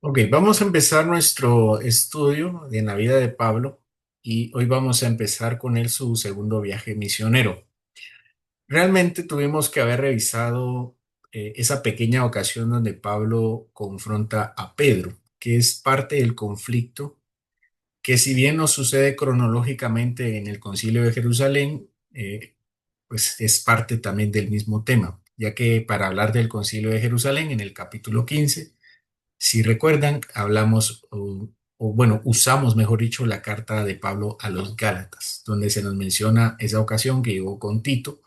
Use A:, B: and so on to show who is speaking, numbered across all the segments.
A: Ok, vamos a empezar nuestro estudio en la vida de Pablo y hoy vamos a empezar con él su segundo viaje misionero. Realmente tuvimos que haber revisado esa pequeña ocasión donde Pablo confronta a Pedro, que es parte del conflicto que si bien no sucede cronológicamente en el Concilio de Jerusalén, pues es parte también del mismo tema, ya que para hablar del Concilio de Jerusalén en el capítulo 15 si recuerdan, hablamos, bueno, usamos, mejor dicho, la carta de Pablo a los Gálatas, donde se nos menciona esa ocasión que llegó con Tito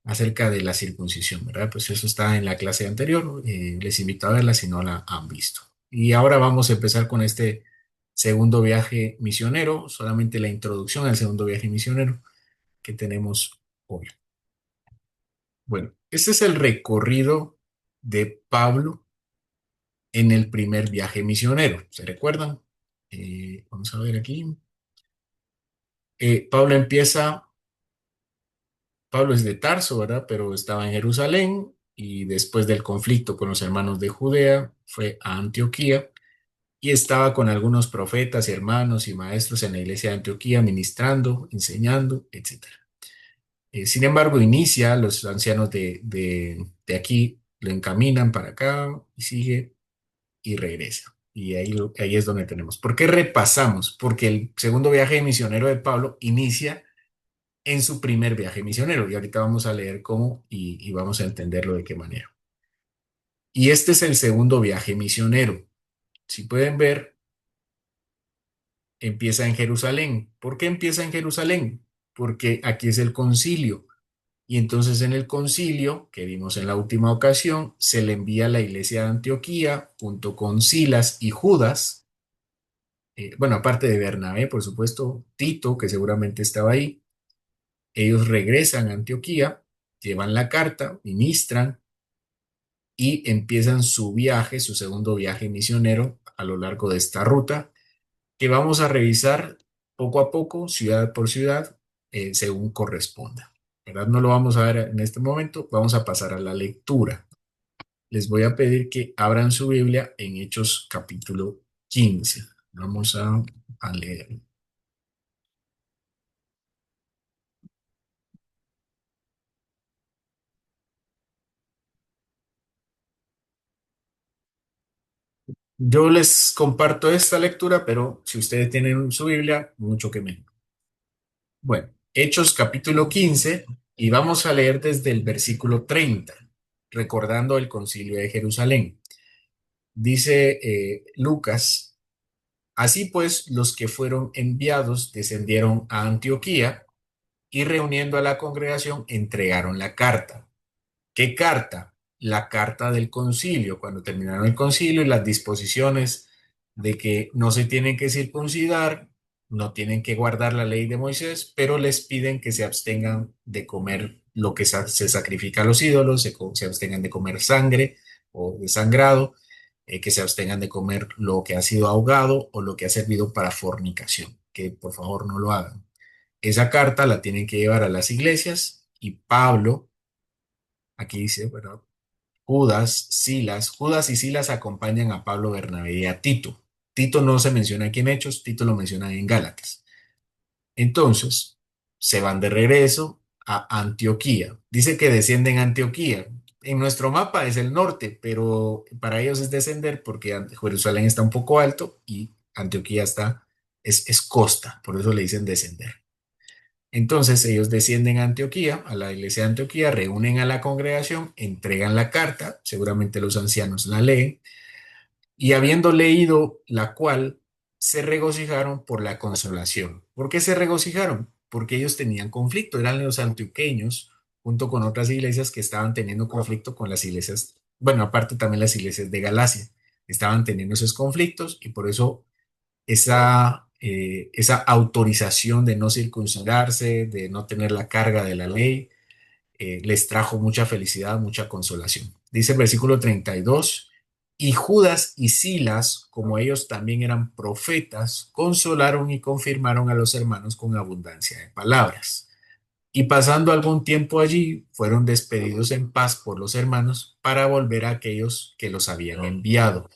A: acerca de la circuncisión, ¿verdad? Pues eso está en la clase anterior, les invito a verla si no la han visto. Y ahora vamos a empezar con este segundo viaje misionero, solamente la introducción al segundo viaje misionero que tenemos hoy. Bueno, este es el recorrido de Pablo en el primer viaje misionero. ¿Se recuerdan? Vamos a ver aquí. Pablo empieza, Pablo es de Tarso, ¿verdad? Pero estaba en Jerusalén y después del conflicto con los hermanos de Judea fue a Antioquía y estaba con algunos profetas, hermanos y maestros en la iglesia de Antioquía ministrando, enseñando, etcétera. Sin embargo, inicia, los ancianos de aquí lo encaminan para acá y sigue y regresa. Y ahí es donde tenemos. ¿Por qué repasamos? Porque el segundo viaje misionero de Pablo inicia en su primer viaje misionero. Y ahorita vamos a leer cómo y vamos a entenderlo de qué manera. Y este es el segundo viaje misionero. Si pueden ver, empieza en Jerusalén. ¿Por qué empieza en Jerusalén? Porque aquí es el concilio. Y entonces en el concilio que vimos en la última ocasión, se le envía a la iglesia de Antioquía junto con Silas y Judas, bueno, aparte de Bernabé, por supuesto, Tito, que seguramente estaba ahí, ellos regresan a Antioquía, llevan la carta, ministran y empiezan su viaje, su segundo viaje misionero a lo largo de esta ruta, que vamos a revisar poco a poco, ciudad por ciudad, según corresponda. ¿Verdad? No lo vamos a ver en este momento, vamos a pasar a la lectura. Les voy a pedir que abran su Biblia en Hechos capítulo 15. Vamos a leer. Yo les comparto esta lectura, pero si ustedes tienen su Biblia, mucho que menos. Bueno, Hechos capítulo 15 y vamos a leer desde el versículo 30, recordando el concilio de Jerusalén. Dice Lucas, así pues los que fueron enviados descendieron a Antioquía y reuniendo a la congregación entregaron la carta. ¿Qué carta? La carta del concilio, cuando terminaron el concilio y las disposiciones de que no se tienen que circuncidar, no tienen que guardar la ley de Moisés, pero les piden que se abstengan de comer lo que se sacrifica a los ídolos, se abstengan de comer sangre o desangrado, que se abstengan de comer lo que ha sido ahogado o lo que ha servido para fornicación, que por favor no lo hagan. Esa carta la tienen que llevar a las iglesias y Pablo, aquí dice, bueno, Judas y Silas acompañan a Pablo, Bernabé y a Tito. Tito no se menciona aquí en Hechos, Tito lo menciona en Gálatas. Entonces, se van de regreso a Antioquía. Dice que descienden a Antioquía. En nuestro mapa es el norte, pero para ellos es descender porque Jerusalén está un poco alto y Antioquía es costa, por eso le dicen descender. Entonces ellos descienden a Antioquía, a la iglesia de Antioquía, reúnen a la congregación, entregan la carta, seguramente los ancianos la leen, y habiendo leído la cual, se regocijaron por la consolación. ¿Por qué se regocijaron? Porque ellos tenían conflicto, eran los antioqueños, junto con otras iglesias que estaban teniendo conflicto con las iglesias, bueno, aparte también las iglesias de Galacia, estaban teniendo esos conflictos y por eso esa autorización de no circuncidarse, de no tener la carga de la ley, les trajo mucha felicidad, mucha consolación. Dice el versículo 32, y Judas y Silas, como ellos también eran profetas, consolaron y confirmaron a los hermanos con abundancia de palabras. Y pasando algún tiempo allí, fueron despedidos en paz por los hermanos para volver a aquellos que los habían enviado.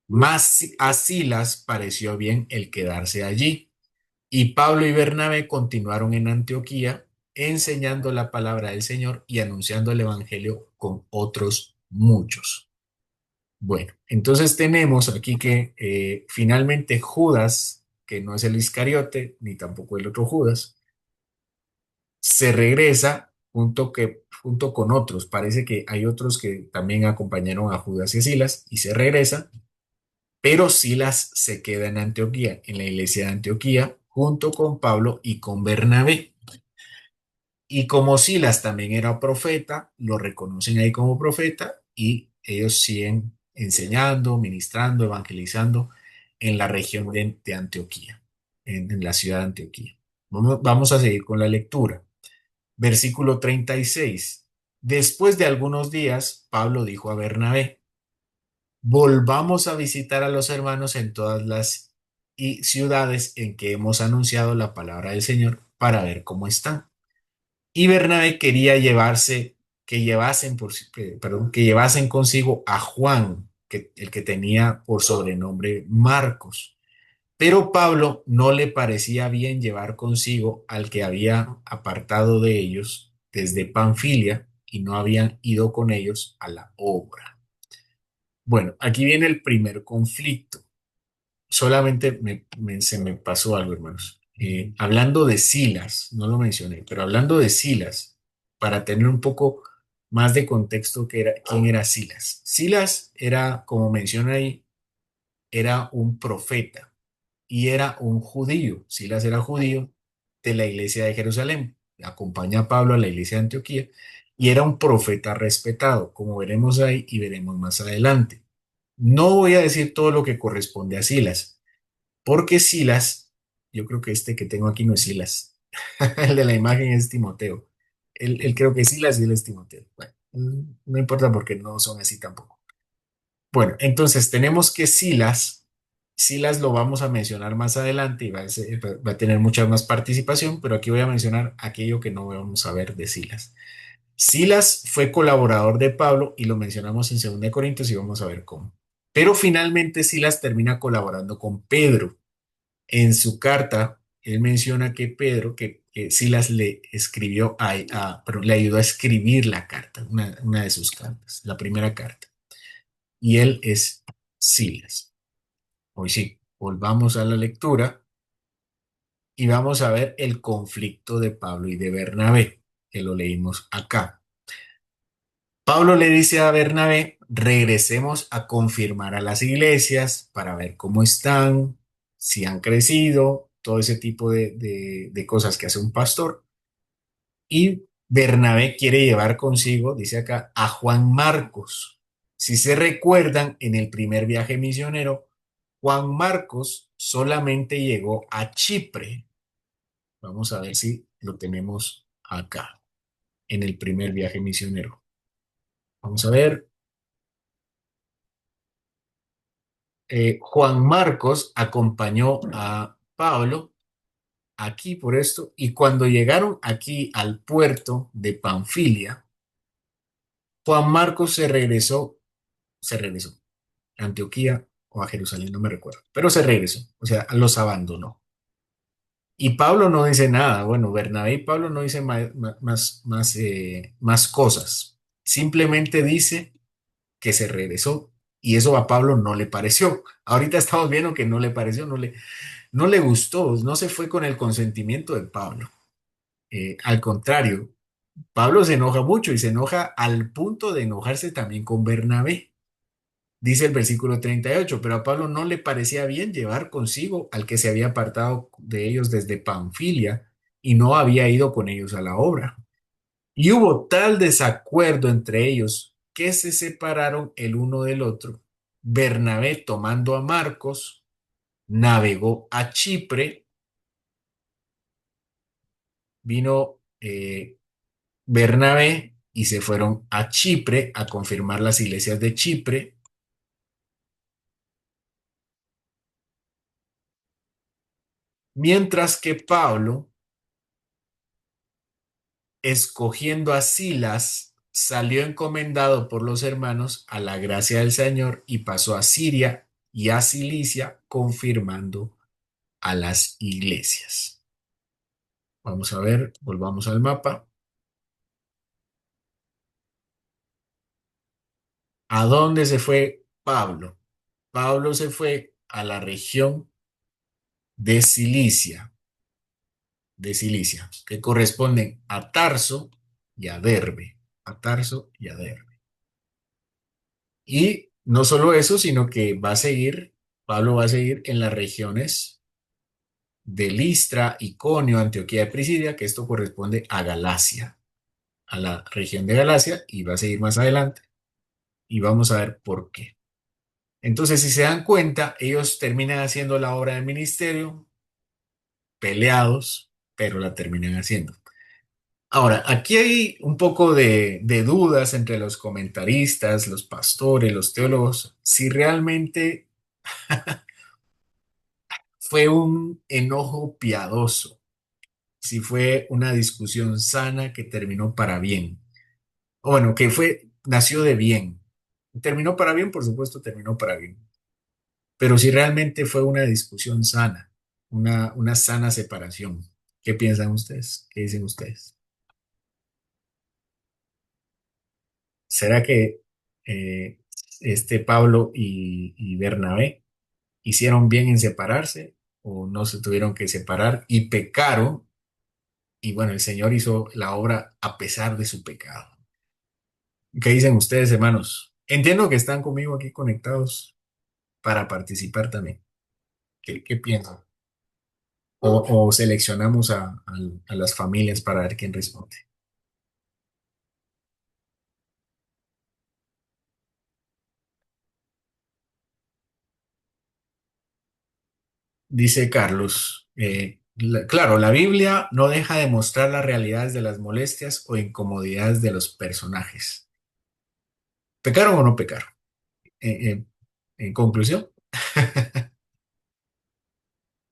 A: Mas a Silas pareció bien el quedarse allí. Y Pablo y Bernabé continuaron en Antioquía, enseñando la palabra del Señor y anunciando el Evangelio con otros muchos. Bueno, entonces tenemos aquí que finalmente Judas, que no es el Iscariote, ni tampoco el otro Judas, se regresa junto con otros. Parece que hay otros que también acompañaron a Judas y a Silas y se regresa, pero Silas se queda en Antioquía, en la iglesia de Antioquía, junto con Pablo y con Bernabé. Y como Silas también era profeta, lo reconocen ahí como profeta y ellos siguen enseñando, ministrando, evangelizando en la región de Antioquía, en la ciudad de Antioquía. Vamos a seguir con la lectura. Versículo 36. Después de algunos días, Pablo dijo a Bernabé, volvamos a visitar a los hermanos en todas las ciudades en que hemos anunciado la palabra del Señor para ver cómo están. Y Bernabé quería que llevasen consigo a Juan, el que tenía por sobrenombre Marcos. Pero Pablo no le parecía bien llevar consigo al que había apartado de ellos desde Panfilia y no habían ido con ellos a la obra. Bueno, aquí viene el primer conflicto. Solamente se me pasó algo, hermanos. Hablando de Silas, no lo mencioné, pero hablando de Silas, para tener un poco más de contexto, quién era Silas. Silas era, como menciona ahí, era un profeta y era un judío. Silas era judío de la iglesia de Jerusalén. Acompaña a Pablo a la iglesia de Antioquía y era un profeta respetado, como veremos ahí y veremos más adelante. No voy a decir todo lo que corresponde a Silas, porque Silas, yo creo que este que tengo aquí no es Silas, el de la imagen es Timoteo. Él creo que es Silas y él es Timoteo. Bueno, no importa porque no son así tampoco. Bueno, entonces tenemos que Silas lo vamos a mencionar más adelante y va a tener mucha más participación, pero aquí voy a mencionar aquello que no vamos a ver de Silas. Silas fue colaborador de Pablo y lo mencionamos en 2 Corintios y vamos a ver cómo. Pero finalmente Silas termina colaborando con Pedro. En su carta, él menciona que que Silas le escribió pero le ayudó a escribir la carta, una de sus cartas, la primera carta. Y él es Silas. Hoy sí, volvamos a la lectura y vamos a ver el conflicto de Pablo y de Bernabé, que lo leímos acá. Pablo le dice a Bernabé, regresemos a confirmar a las iglesias para ver cómo están, si han crecido, todo ese tipo de cosas que hace un pastor. Y Bernabé quiere llevar consigo, dice acá, a Juan Marcos. Si se recuerdan, en el primer viaje misionero, Juan Marcos solamente llegó a Chipre. Vamos a ver si lo tenemos acá, en el primer viaje misionero. Vamos a ver. Juan Marcos acompañó a Pablo aquí por esto, y cuando llegaron aquí al puerto de Panfilia, Juan Marcos se regresó a Antioquía o a Jerusalén, no me recuerdo, pero se regresó, o sea, los abandonó. Y Pablo no dice nada, bueno, Bernabé y Pablo no dicen más cosas, simplemente dice que se regresó y eso a Pablo no le pareció. Ahorita estamos viendo que no le pareció, no le gustó, no se fue con el consentimiento de Pablo. Al contrario, Pablo se enoja mucho y se enoja al punto de enojarse también con Bernabé. Dice el versículo 38, pero a Pablo no le parecía bien llevar consigo al que se había apartado de ellos desde Panfilia y no había ido con ellos a la obra. Y hubo tal desacuerdo entre ellos que se separaron el uno del otro. Bernabé, tomando a Marcos, navegó a Chipre, vino Bernabé y se fueron a Chipre a confirmar las iglesias de Chipre, mientras que Pablo, escogiendo a Silas, salió encomendado por los hermanos a la gracia del Señor y pasó a Siria y a Cilicia, confirmando a las iglesias. Vamos a ver, volvamos al mapa. ¿A dónde se fue Pablo? Pablo se fue a la región de Cilicia, que corresponden a Tarso y a Derbe. A Tarso y a Derbe. Y no solo eso, sino que Pablo va a seguir en las regiones de Listra, Iconio, Antioquía de Prisidia, que esto corresponde a Galacia, a la región de Galacia, y va a seguir más adelante, y vamos a ver por qué. Entonces, si se dan cuenta, ellos terminan haciendo la obra del ministerio, peleados, pero la terminan haciendo. Ahora, aquí hay un poco de dudas entre los comentaristas, los pastores, los teólogos, si realmente fue un enojo piadoso, si fue una discusión sana que terminó para bien. O bueno, nació de bien. Terminó para bien, por supuesto, terminó para bien. Pero si realmente fue una discusión sana, una sana separación. ¿Qué piensan ustedes? ¿Qué dicen ustedes? ¿Será que eh, Pablo y Bernabé hicieron bien en separarse o no se tuvieron que separar y pecaron? Y bueno, el Señor hizo la obra a pesar de su pecado. ¿Qué dicen ustedes, hermanos? Entiendo que están conmigo aquí conectados para participar también. ¿Qué piensan? O seleccionamos a las familias para ver quién responde. Dice Carlos, claro, la Biblia no deja de mostrar las realidades de las molestias o incomodidades de los personajes. ¿Pecaron o no pecaron? En conclusión,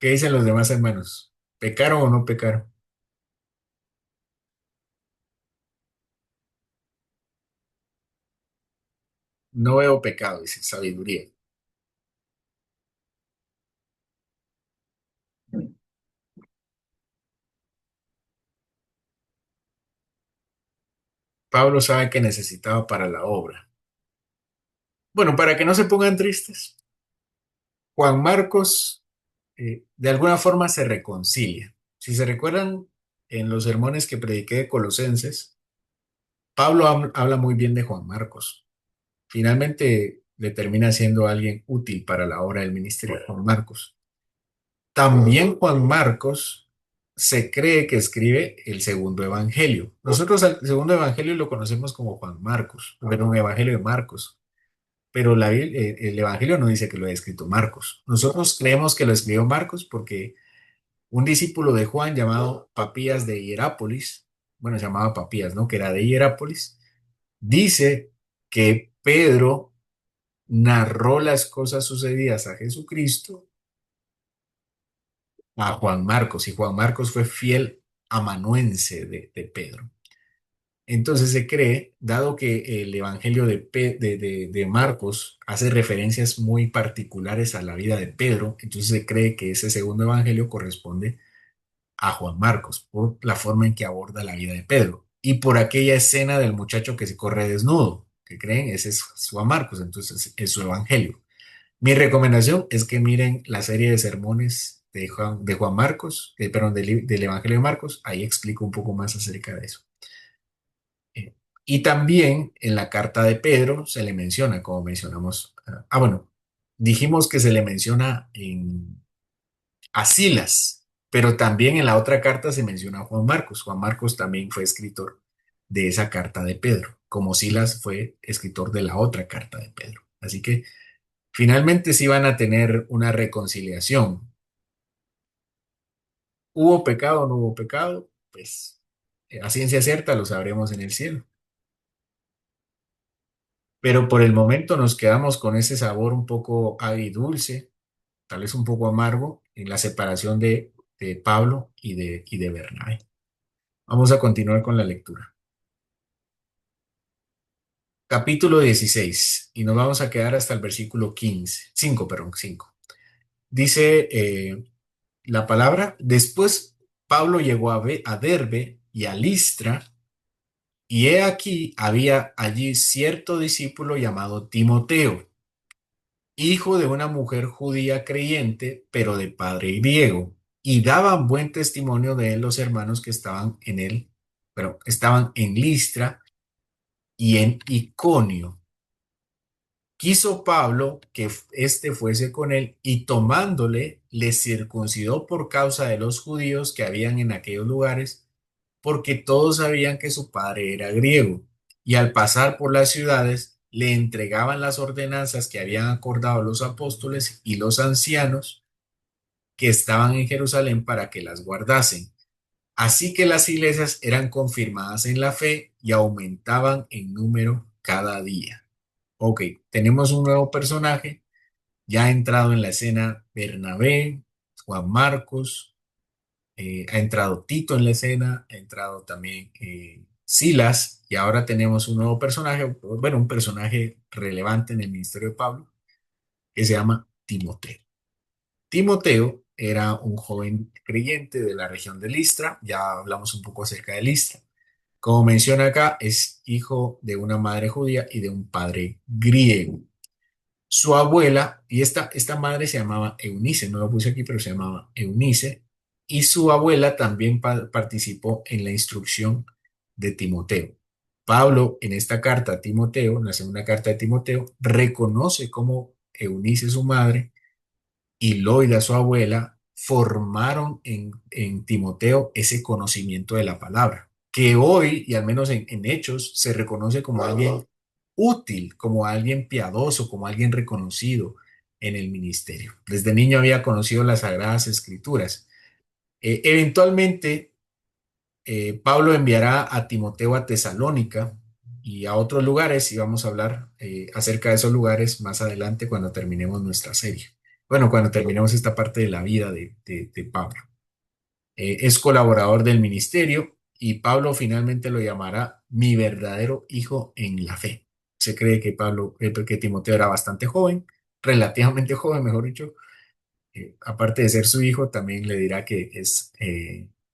A: ¿qué dicen los demás hermanos? ¿Pecaron o no pecaron? No veo pecado, dice sabiduría. Pablo sabe que necesitaba para la obra. Bueno, para que no se pongan tristes, Juan Marcos de alguna forma se reconcilia. Si se recuerdan en los sermones que prediqué de Colosenses, Pablo habla muy bien de Juan Marcos. Finalmente le termina siendo alguien útil para la obra del ministerio, Juan Marcos. También Juan Marcos se cree que escribe el segundo evangelio. Nosotros al segundo evangelio lo conocemos como Juan Marcos, pero un evangelio de Marcos. Pero el evangelio no dice que lo haya escrito Marcos. Nosotros creemos que lo escribió Marcos porque un discípulo de Juan llamado Papías de Hierápolis, bueno, se llamaba Papías, ¿no? Que era de Hierápolis, dice que Pedro narró las cosas sucedidas a Jesucristo a Juan Marcos, y Juan Marcos fue fiel amanuense de Pedro. Entonces se cree, dado que el Evangelio de Marcos hace referencias muy particulares a la vida de Pedro, entonces se cree que ese segundo Evangelio corresponde a Juan Marcos por la forma en que aborda la vida de Pedro y por aquella escena del muchacho que se corre desnudo, que creen, ese es Juan Marcos, entonces es su Evangelio. Mi recomendación es que miren la serie de sermones de Juan Marcos, perdón, del Evangelio de Marcos, ahí explico un poco más acerca de eso. Eh, y también en la carta de Pedro se le menciona, como mencionamos, bueno, dijimos que se le menciona a Silas, pero también en la otra carta se menciona a Juan Marcos. Juan Marcos también fue escritor de esa carta de Pedro, como Silas fue escritor de la otra carta de Pedro. Así que finalmente sí van a tener una reconciliación. ¿Hubo pecado o no hubo pecado? Pues a ciencia cierta lo sabremos en el cielo. Pero por el momento nos quedamos con ese sabor un poco agridulce, tal vez un poco amargo, en la separación de Pablo y de Bernabé. Vamos a continuar con la lectura. capítulo 16 y nos vamos a quedar hasta el versículo 15, 5, perdón, 5. Dice la palabra, después Pablo llegó a Derbe y a Listra, y he aquí había allí cierto discípulo llamado Timoteo, hijo de una mujer judía creyente, pero de padre griego, y daban buen testimonio de él los hermanos que estaban en él, pero estaban en Listra y en Iconio. Quiso Pablo que éste fuese con él y tomándole, le circuncidó por causa de los judíos que habían en aquellos lugares, porque todos sabían que su padre era griego. Y al pasar por las ciudades, le entregaban las ordenanzas que habían acordado los apóstoles y los ancianos que estaban en Jerusalén para que las guardasen. Así que las iglesias eran confirmadas en la fe y aumentaban en número cada día. Ok, tenemos un nuevo personaje, ya ha entrado en la escena Bernabé, Juan Marcos, ha entrado Tito en la escena, ha entrado también Silas, y ahora tenemos un nuevo personaje, bueno, un personaje relevante en el ministerio de Pablo, que se llama Timoteo. Timoteo era un joven creyente de la región de Listra, ya hablamos un poco acerca de Listra. Como menciona acá, es hijo de una madre judía y de un padre griego. Su abuela, y esta madre se llamaba Eunice, no lo puse aquí, pero se llamaba Eunice, y su abuela también participó en la instrucción de Timoteo. Pablo, en esta carta a Timoteo, en la segunda carta de Timoteo, reconoce cómo Eunice, su madre, y Loida, su abuela, formaron en Timoteo ese conocimiento de la palabra, que hoy, y al menos en hechos, se reconoce como alguien útil, como alguien piadoso, como alguien reconocido en el ministerio. Desde niño había conocido las Sagradas Escrituras. Eventualmente, Pablo enviará a Timoteo a Tesalónica y a otros lugares, y vamos a hablar acerca de esos lugares más adelante cuando terminemos nuestra serie. Bueno, cuando terminemos esta parte de la vida de Pablo. Es colaborador del ministerio y Pablo finalmente lo llamará mi verdadero hijo en la fe. Se cree que que Timoteo era bastante joven, relativamente joven, mejor dicho. Aparte de ser su hijo, también le dirá que es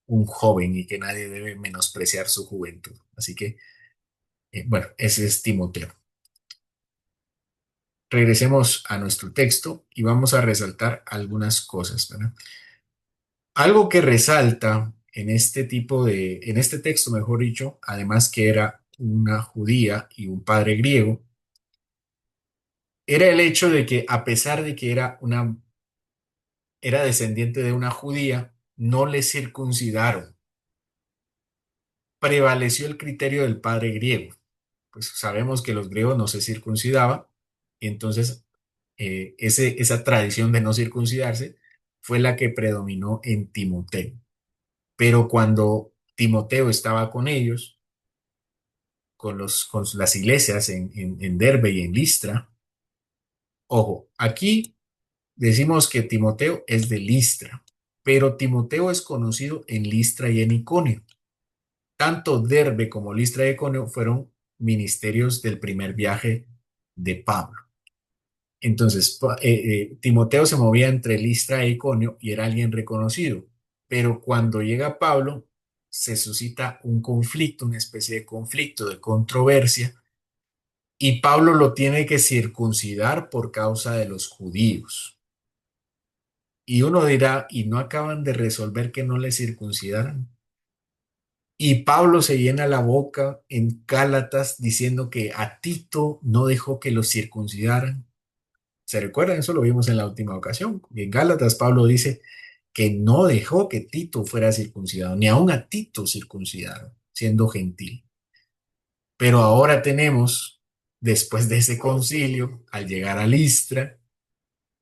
A: un joven y que nadie debe menospreciar su juventud. Así que, bueno, ese es Timoteo. Regresemos a nuestro texto y vamos a resaltar algunas cosas, ¿verdad? Algo que resalta en en este texto, mejor dicho, además que era una judía y un padre griego, era el hecho de que a pesar de que era descendiente de una judía, no le circuncidaron. Prevaleció el criterio del padre griego. Pues sabemos que los griegos no se circuncidaban, y entonces esa tradición de no circuncidarse fue la que predominó en Timoteo. Pero cuando Timoteo estaba con ellos, con las iglesias en Derbe y en Listra, ojo, aquí decimos que Timoteo es de Listra, pero Timoteo es conocido en Listra y en Iconio. Tanto Derbe como Listra y Iconio fueron ministerios del primer viaje de Pablo. Entonces, Timoteo se movía entre Listra e Iconio y era alguien reconocido, pero cuando llega Pablo, se suscita un conflicto, una especie de conflicto, de controversia, y Pablo lo tiene que circuncidar por causa de los judíos. Y uno dirá, ¿y no acaban de resolver que no le circuncidaran? Y Pablo se llena la boca en Gálatas diciendo que a Tito no dejó que lo circuncidaran. ¿Se recuerdan? Eso lo vimos en la última ocasión. En Gálatas, Pablo dice que no dejó que Tito fuera circuncidado, ni aun a Tito circuncidaron, siendo gentil. Pero ahora tenemos, después de ese concilio, al llegar a Listra,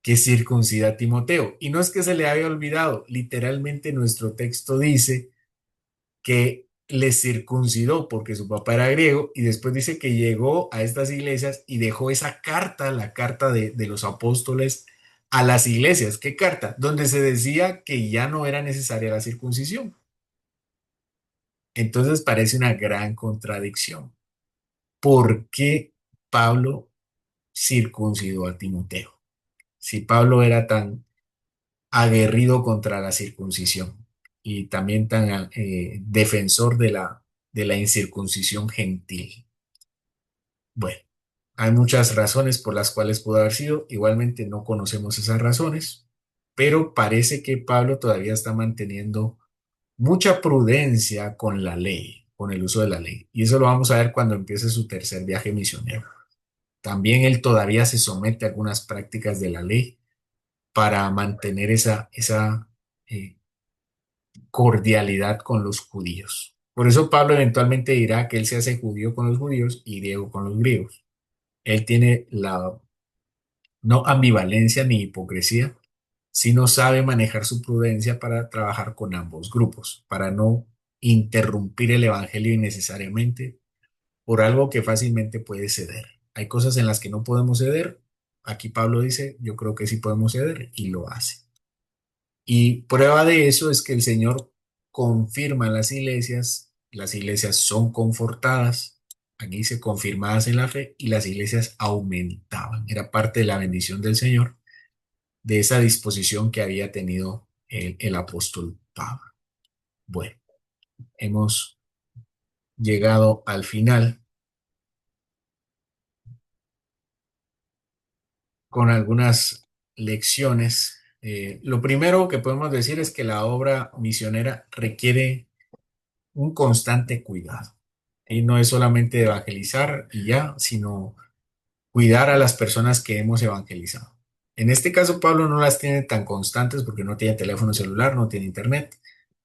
A: que circuncida a Timoteo. Y no es que se le haya olvidado, literalmente nuestro texto dice que le circuncidó porque su papá era griego y después dice que llegó a estas iglesias y dejó esa carta, la carta de los apóstoles a las iglesias. ¿Qué carta? Donde se decía que ya no era necesaria la circuncisión. Entonces parece una gran contradicción. ¿Por qué? Pablo circuncidó a Timoteo. Si Pablo era tan aguerrido contra la circuncisión y también tan defensor de la incircuncisión gentil. Bueno, hay muchas razones por las cuales pudo haber sido. Igualmente no conocemos esas razones, pero parece que Pablo todavía está manteniendo mucha prudencia con la ley, con el uso de la ley. Y eso lo vamos a ver cuando empiece su tercer viaje misionero. También él todavía se somete a algunas prácticas de la ley para mantener esa eh, cordialidad con los judíos. Por eso Pablo eventualmente dirá que él se hace judío con los judíos y griego con los griegos. Él tiene la no ambivalencia ni hipocresía, sino sabe manejar su prudencia para trabajar con ambos grupos, para no interrumpir el evangelio innecesariamente por algo que fácilmente puede ceder. Hay cosas en las que no podemos ceder. Aquí Pablo dice, yo creo que sí podemos ceder y lo hace. Y prueba de eso es que el Señor confirma en las iglesias son confortadas, aquí dice confirmadas en la fe, y las iglesias aumentaban. Era parte de la bendición del Señor, de esa disposición que había tenido el apóstol Pablo. Bueno, hemos llegado al final con algunas lecciones. Lo primero que podemos decir es que la obra misionera requiere un constante cuidado. Y no es solamente evangelizar y ya, sino cuidar a las personas que hemos evangelizado. En este caso, Pablo no las tiene tan constantes porque no tiene teléfono celular, no tiene internet.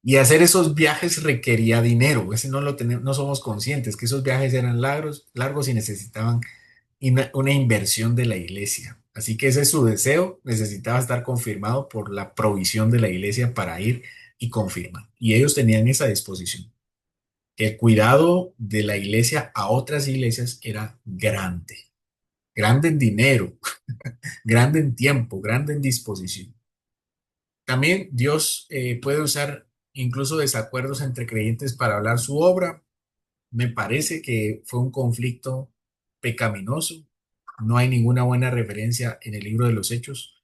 A: Y hacer esos viajes requería dinero. Ese no lo tenemos, no somos conscientes que esos viajes eran largos, largos y necesitaban una inversión de la iglesia. Así que ese es su deseo, necesitaba estar confirmado por la provisión de la iglesia para ir y confirmar. Y ellos tenían esa disposición. El cuidado de la iglesia a otras iglesias era grande, grande en dinero, grande en tiempo, grande en disposición. También Dios puede usar incluso desacuerdos entre creyentes para hablar su obra. Me parece que fue un conflicto pecaminoso. No hay ninguna buena referencia en el libro de los Hechos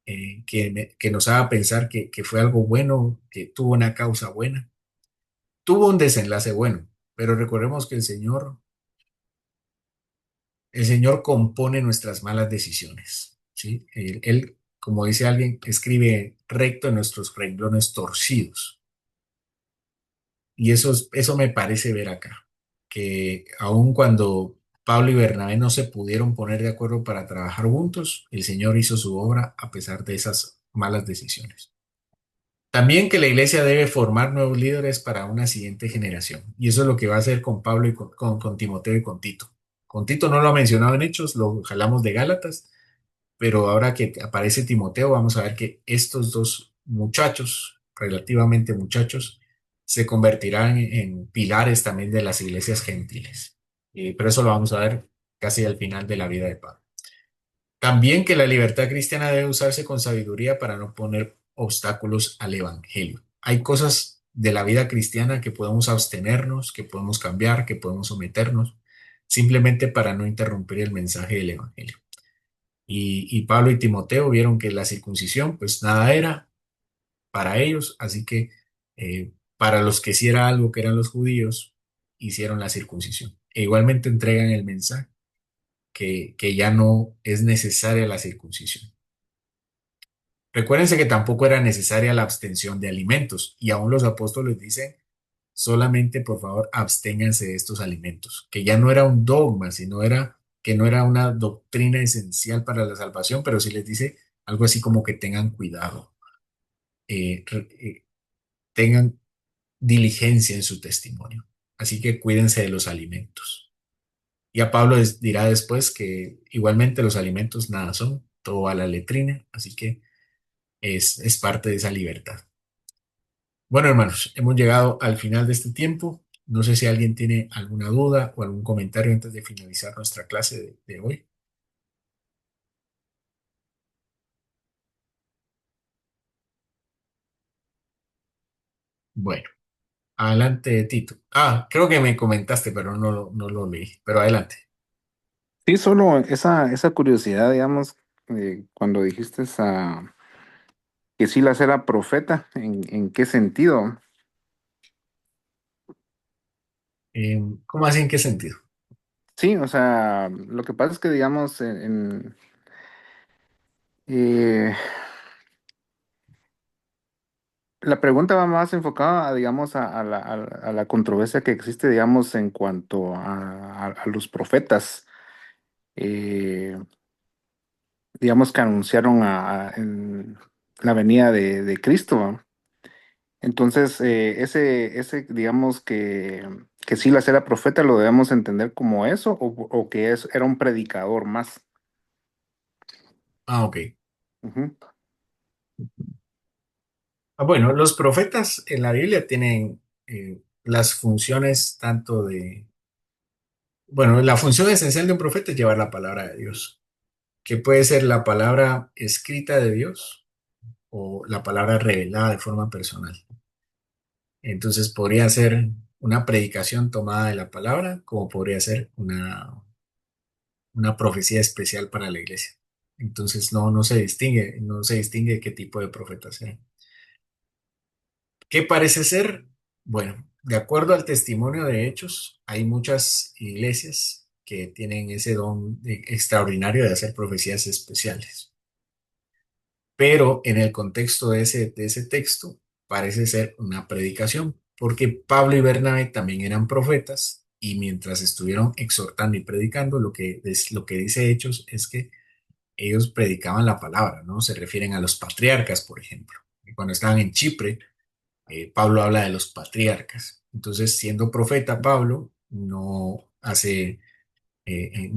A: que nos haga pensar que fue algo bueno, que tuvo una causa buena. Tuvo un desenlace bueno, pero recordemos que el Señor compone nuestras malas decisiones, ¿sí? Él, como dice alguien, escribe recto en nuestros renglones torcidos. Y eso me parece ver acá, que aun cuando Pablo y Bernabé no se pudieron poner de acuerdo para trabajar juntos, el Señor hizo su obra a pesar de esas malas decisiones. También que la iglesia debe formar nuevos líderes para una siguiente generación. Y eso es lo que va a hacer con Pablo y con Timoteo y con Tito. Con Tito no lo ha mencionado en Hechos, lo jalamos de Gálatas, pero ahora que aparece Timoteo, vamos a ver que estos dos muchachos, relativamente muchachos, se convertirán en pilares también de las iglesias gentiles. Pero eso lo vamos a ver casi al final de la vida de Pablo. También que la libertad cristiana debe usarse con sabiduría para no poner obstáculos al evangelio. Hay cosas de la vida cristiana que podemos abstenernos, que podemos cambiar, que podemos someternos, simplemente para no interrumpir el mensaje del evangelio. Y Pablo y Timoteo vieron que la circuncisión, pues nada era para ellos, así que para los que sí era algo que eran los judíos, hicieron la circuncisión. E igualmente entregan el mensaje que ya no es necesaria la circuncisión. Recuérdense que tampoco era necesaria la abstención de alimentos y aún los apóstoles dicen solamente por favor absténganse de estos alimentos, que ya no era un dogma, sino era que no era una doctrina esencial para la salvación, pero sí les dice algo así como que tengan cuidado, tengan diligencia en su testimonio. Así que cuídense de los alimentos. Y a Pablo dirá después que igualmente los alimentos nada son, todo va a la letrina, así que es parte de esa libertad. Bueno, hermanos, hemos llegado al final de este tiempo. No sé si alguien tiene alguna duda o algún comentario antes de finalizar nuestra clase de hoy. Bueno, adelante, Tito. Ah, creo que me comentaste, pero no lo leí. Pero adelante.
B: Sí, solo esa curiosidad, digamos, cuando dijiste que Silas era profeta, ¿en qué sentido?
A: ¿Cómo así? ¿En qué sentido?
B: Sí, o sea, lo que pasa es que, digamos, eh, la pregunta va más enfocada, digamos, a la controversia que existe, digamos, en cuanto a los profetas, eh, digamos, que anunciaron en la venida de Cristo, ¿va? Entonces, digamos, que Silas era profeta, ¿lo debemos entender como eso o que era un predicador más?
A: Ah, ok.
B: Ujú.
A: Ah, bueno, los profetas en la Biblia tienen las funciones tanto bueno, la función esencial de un profeta es llevar la palabra de Dios, que puede ser la palabra escrita de Dios o la palabra revelada de forma personal. Entonces podría ser una predicación tomada de la palabra, como podría ser una profecía especial para la iglesia. Entonces no se distingue qué tipo de profeta sea. ¿Qué parece ser? Bueno, de acuerdo al testimonio de Hechos, hay muchas iglesias que tienen ese don extraordinario de hacer profecías especiales. Pero en el contexto de ese texto parece ser una predicación, porque Pablo y Bernabé también eran profetas y mientras estuvieron exhortando y predicando, lo que dice Hechos es que ellos predicaban la palabra, ¿no? Se refieren a los patriarcas, por ejemplo. Y cuando estaban en Chipre, Pablo habla de los patriarcas. Entonces, siendo profeta, Pablo no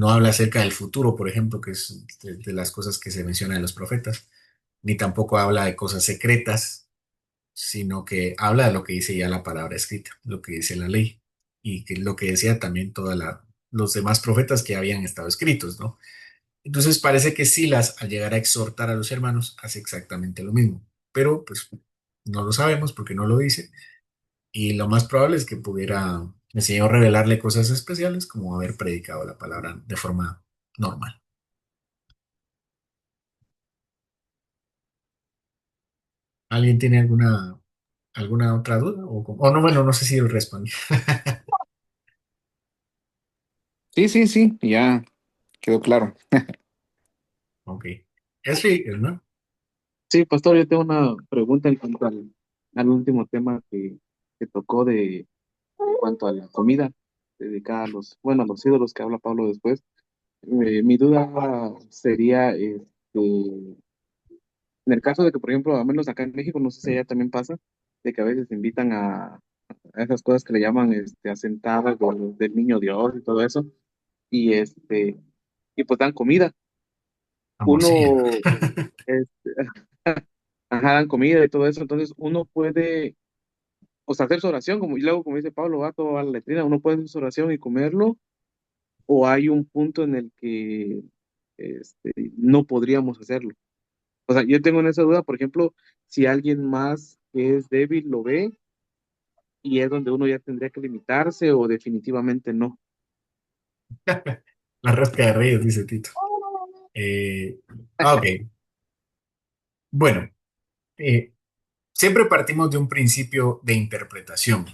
A: habla acerca del futuro, por ejemplo, que es de las cosas que se mencionan en los profetas, ni tampoco habla de cosas secretas, sino que habla de lo que dice ya la palabra escrita, lo que dice la ley, y que lo que decía también los demás profetas que habían estado escritos, ¿no? Entonces parece que Silas, al llegar a exhortar a los hermanos, hace exactamente lo mismo, pero pues no lo sabemos porque no lo dice, y lo más probable es que pudiera el Señor revelarle cosas especiales como haber predicado la palabra de forma normal. ¿Alguien tiene alguna otra duda? O no, bueno, no sé si respondí.
B: Sí, sí, sí, ya quedó claro.
A: Ok. Es Figueroa, ¿no?
C: Sí, pastor, yo tengo una pregunta en cuanto al último tema que tocó en cuanto a la comida dedicada a bueno, a los ídolos que habla Pablo después. Mi duda sería, en el caso de que, por ejemplo, al menos acá en México, no sé si allá también pasa, de que a veces invitan a esas cosas que le llaman asentadas del niño Dios y todo eso, y y pues dan comida.
A: Amorcilla.
C: Uno, este, ajá, dan comida y todo eso, entonces uno puede, o sea, hacer su oración, como, y luego, como dice Pablo, va todo a la letrina, uno puede hacer su oración y comerlo, o hay un punto en el que no podríamos hacerlo. O sea, yo tengo en esa duda, por ejemplo, si alguien más que es débil lo ve y es donde uno ya tendría que limitarse o definitivamente no.
A: La rosca de reyes, dice Tito. Eh, ok. Bueno, eh, siempre partimos de un principio de interpretación.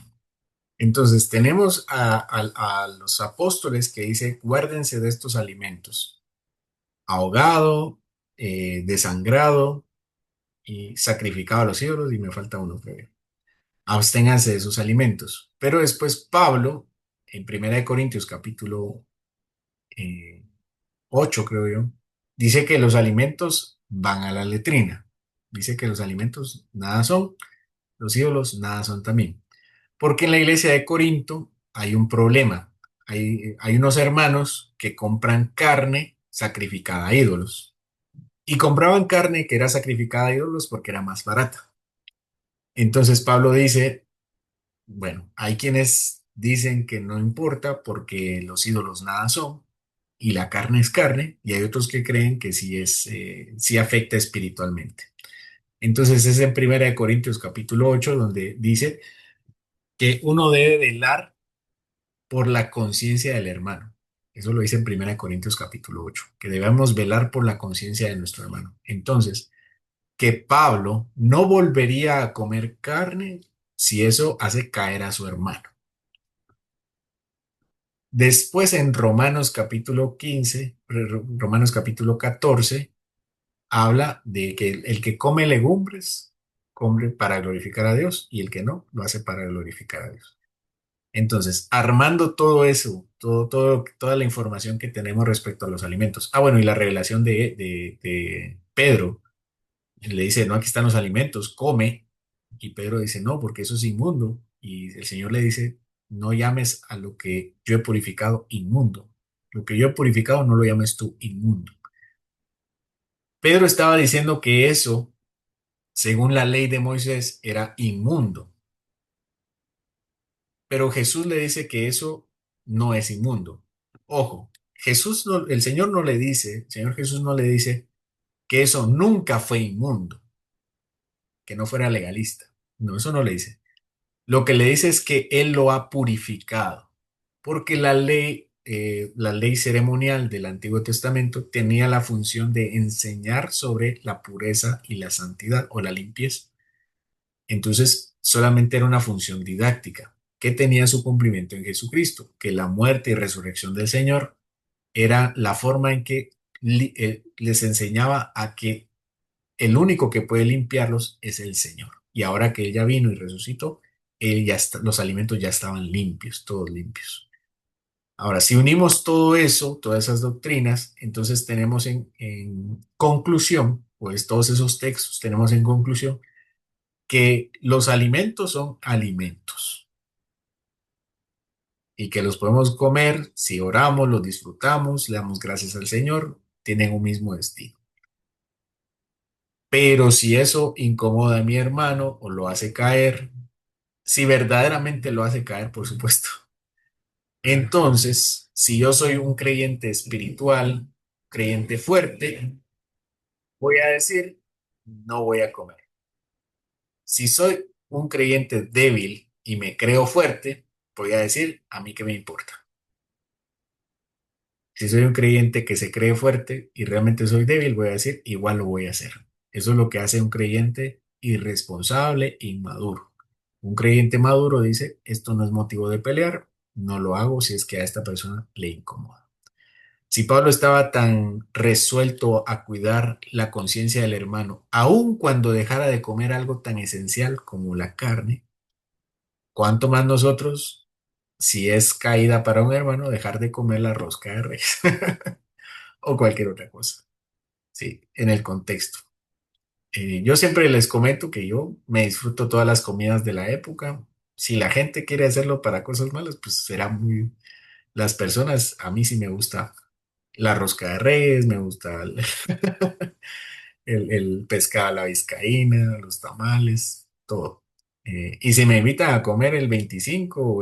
A: Entonces, tenemos a los apóstoles que dice, guárdense de estos alimentos, ahogado, desangrado y sacrificado a los ídolos, y me falta uno, creo. Absténganse de esos alimentos. Pero después Pablo, en Primera de Corintios capítulo eh, 8, creo yo, dice que los alimentos van a la letrina. Dice que los alimentos nada son, los ídolos nada son también. Porque en la iglesia de Corinto hay un problema. Hay unos hermanos que compran carne sacrificada a ídolos. Y compraban carne que era sacrificada a ídolos porque era más barata. Entonces Pablo dice, bueno, hay quienes dicen que no importa porque los ídolos nada son y la carne es carne, y hay otros que creen que sí afecta espiritualmente. Entonces es en Primera de Corintios capítulo 8 donde dice que uno debe velar por la conciencia del hermano. Eso lo dice en 1 Corintios capítulo 8, que debemos velar por la conciencia de nuestro hermano. Entonces, que Pablo no volvería a comer carne si eso hace caer a su hermano. Después en Romanos capítulo 15, Romanos capítulo 14, habla de que el que come legumbres, come para glorificar a Dios y el que no, lo hace para glorificar a Dios. Entonces, armando todo eso, toda la información que tenemos respecto a los alimentos. Ah, bueno, y la revelación de Pedro, le dice, no, aquí están los alimentos, come. Y Pedro dice, no, porque eso es inmundo. Y el Señor le dice, no llames a lo que yo he purificado inmundo. Lo que yo he purificado no lo llames tú inmundo. Pedro estaba diciendo que eso, según la ley de Moisés, era inmundo. Pero Jesús le dice que eso no es inmundo. Ojo, el Señor no le dice, el Señor Jesús no le dice que eso nunca fue inmundo, que no fuera legalista. No, eso no le dice. Lo que le dice es que Él lo ha purificado, porque la ley ceremonial del Antiguo Testamento tenía la función de enseñar sobre la pureza y la santidad o la limpieza. Entonces, solamente era una función didáctica que tenía su cumplimiento en Jesucristo, que la muerte y resurrección del Señor era la forma en que les enseñaba a que el único que puede limpiarlos es el Señor. Y ahora que Él ya vino y resucitó, los alimentos ya estaban limpios, todos limpios. Ahora, si unimos todo eso, todas esas doctrinas, entonces tenemos en conclusión, pues todos esos textos tenemos en conclusión que los alimentos son alimentos y que los podemos comer si oramos, los disfrutamos, le damos gracias al Señor, tienen un mismo destino. Pero si eso incomoda a mi hermano o lo hace caer, si verdaderamente lo hace caer, por supuesto, entonces, si yo soy un creyente espiritual, creyente fuerte, voy a decir, no voy a comer. Si soy un creyente débil y me creo fuerte, voy a decir, a mí qué me importa. Si soy un creyente que se cree fuerte y realmente soy débil, voy a decir, igual lo voy a hacer. Eso es lo que hace un creyente irresponsable, inmaduro. Un creyente maduro dice, esto no es motivo de pelear, no lo hago si es que a esta persona le incomoda. Si Pablo estaba tan resuelto a cuidar la conciencia del hermano, aun cuando dejara de comer algo tan esencial como la carne, ¿cuánto más nosotros, si es caída para un hermano, dejar de comer la rosca de reyes o cualquier otra cosa? Sí, en el contexto. Yo siempre les comento que yo me disfruto todas las comidas de la época. Si la gente quiere hacerlo para cosas malas, pues será muy... Las personas, a mí sí me gusta la rosca de reyes, me gusta el pescado a la vizcaína, los tamales, todo. Y si me invitan a comer el 25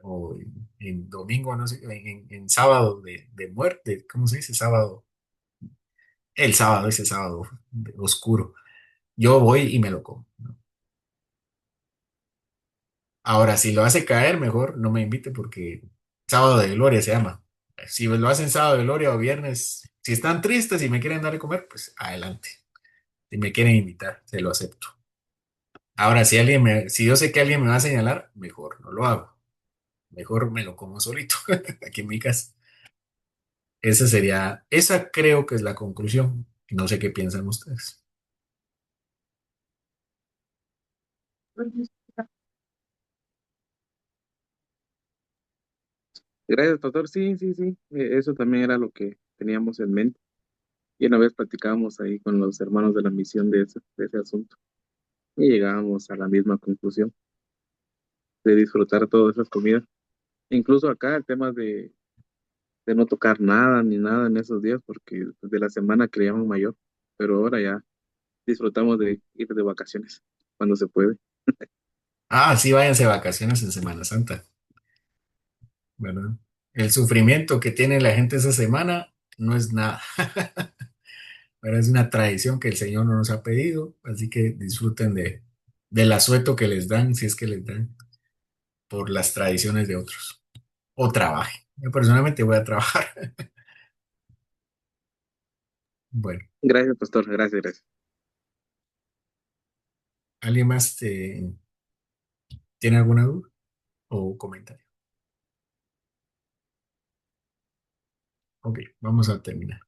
A: o en domingo, no sé, en sábado de muerte, ¿cómo se dice? Sábado, el sábado, ese sábado oscuro, yo voy y me lo como, ¿no? Ahora, si lo hace caer, mejor no me invite porque sábado de gloria se llama. Si lo hacen sábado de gloria o viernes, si están tristes y me quieren dar de comer, pues adelante. Si me quieren invitar, se lo acepto. Ahora, si yo sé que alguien me va a señalar, mejor no lo hago. Mejor me lo como solito, aquí en mi casa. Esa creo que es la conclusión. No sé qué piensan ustedes.
C: Gracias, pastor. Sí, sí, sí. Eso también era lo que teníamos en mente. Y una vez platicábamos ahí con los hermanos de la misión de ese asunto. Y llegábamos a la misma conclusión de disfrutar todas esas comidas. Incluso acá el tema de no tocar nada ni nada en esos días, porque de la semana creíamos mayor. Pero ahora ya disfrutamos de ir de vacaciones cuando se puede.
A: Ah, sí, váyanse de vacaciones en Semana Santa, ¿verdad? El sufrimiento que tiene la gente esa semana no es nada, pero es una tradición que el Señor no nos ha pedido, así que disfruten del asueto que les dan, si es que les dan, por las tradiciones de otros, o trabajen. Yo personalmente voy a trabajar. Bueno,
C: Gracias, pastor. Gracias, gracias.
A: ¿alguien más tiene alguna duda o comentario? Ok, vamos a terminar.